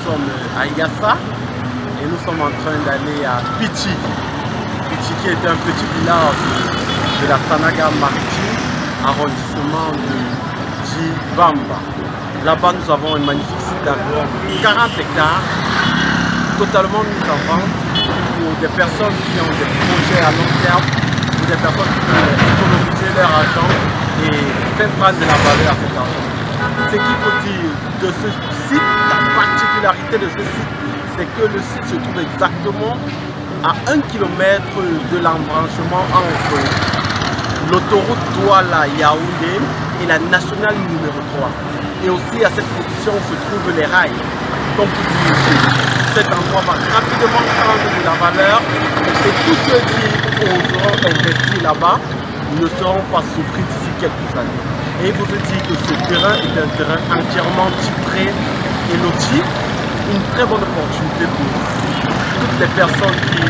sommes à Yassa et nous sommes en train d'aller à Pichi. Pichi qui est un petit village de la Sanaga Maritime, arrondissement de Djibamba. Là-bas, nous avons un magnifique site d'environ 40 hectares, totalement mis en vente pour des personnes qui ont des projets à long terme, pour des personnes qui veulent économiser leur argent et faire prendre de la valeur à cet argent. Ce qu'il faut dire de ce site, la particularité de ce site, c'est que le site se trouve exactement à 1 km de l'embranchement entre l'autoroute Douala-Yaoundé et la nationale numéro 3. Et aussi à cette position se trouvent les rails. Donc cet endroit va rapidement prendre de la valeur et tous ceux qui oseront investir là-bas ne seront pas surpris d'ici quelques années. Et il faut se dire que ce terrain est un terrain entièrement titré et loti, une très bonne opportunité pour toutes les personnes qui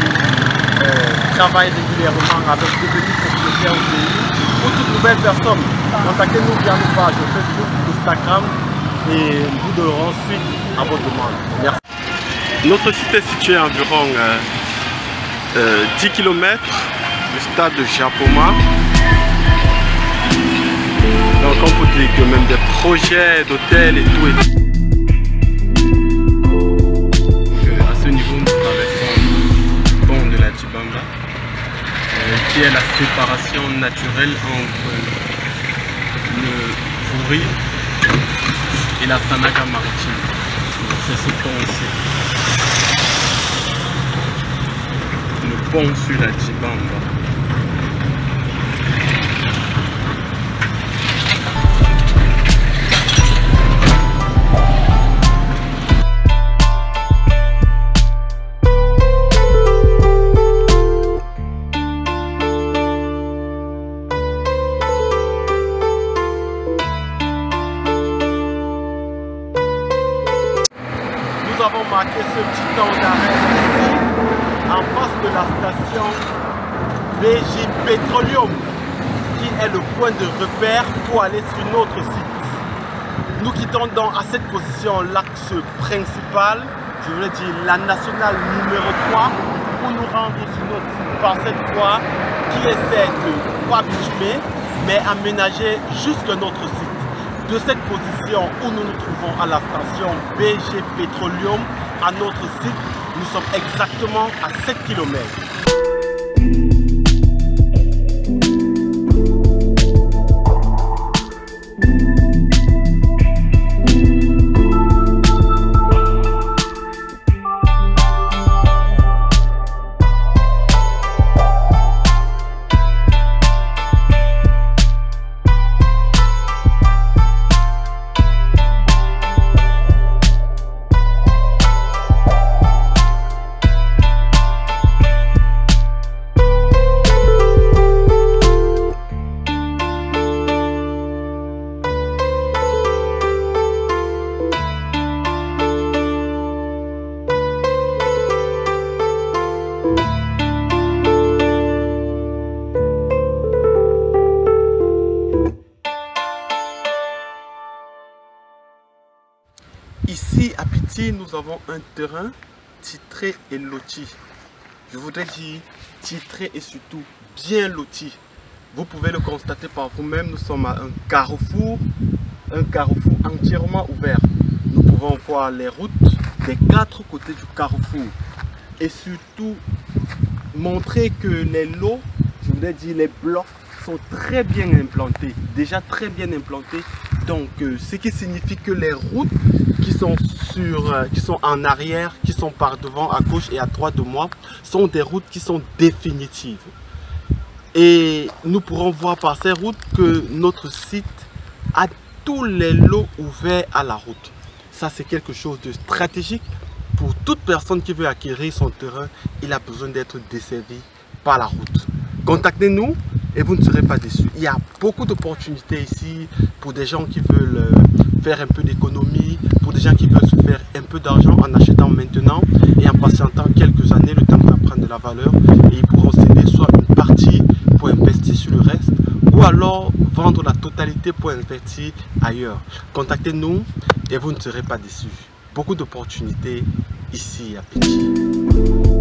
travaillent régulièrement avec des petits propriétaires au pays ou toute nouvelle personne. Contactez-nous via nos pages Facebook, Instagram et nous donnerons suite à vos demandes. Merci. Notre site est situé à environ 10 km du stade de Japoma. Donc on peut dire que même des projets d'hôtels et tout. À ce niveau, nous traversons le pont de la Djibamba, qui est la séparation naturelle entre le Vouri et la Sanaga maritime. C'est ce pont-ci. Le pont sur la Djibamba. Nous avons marqué ce petit temps d'arrêt ici, en face de la station BJ Petroleum, qui est le point de repère pour aller sur notre site. Nous quittons donc à cette position l'axe principal, je voulais dire la nationale numéro 3, pour nous rendre sur notre site par cette voie qui est cette voie bitumée, mais aménagée jusqu'à notre site. De cette position où nous nous trouvons à la station BG Petroleum, à notre site, nous sommes exactement à 7 km. Ici à Pichi, nous avons un terrain titré et loti. Je voudrais dire titré et surtout bien loti. Vous pouvez le constater par vous-même, nous sommes à un carrefour entièrement ouvert. Nous pouvons voir les routes des 4 côtés du carrefour et surtout montrer que les lots, je voudrais dire les blocs, sont très bien implantés, déjà très bien implantés. Donc ce qui signifie que les routes qui sont en arrière, qui sont par devant, à gauche et à droite de moi, sont des routes qui sont définitives. Et nous pourrons voir par ces routes que notre site a tous les lots ouverts à la route. Ça, c'est quelque chose de stratégique pour toute personne qui veut acquérir son terrain. Il a besoin d'être desservi par la route. Contactez-nous et vous ne serez pas déçus. Il y a beaucoup d'opportunités ici pour des gens qui veulent faire un peu d'économie, pour des gens qui veulent se faire un peu d'argent en achetant maintenant et en patientant quelques années, le temps que ça prenne de la valeur, et ils pourront céder soit une partie pour investir sur le reste ou alors vendre la totalité pour investir ailleurs. Contactez-nous et vous ne serez pas déçus. beaucoup d'opportunités ici à Pichi.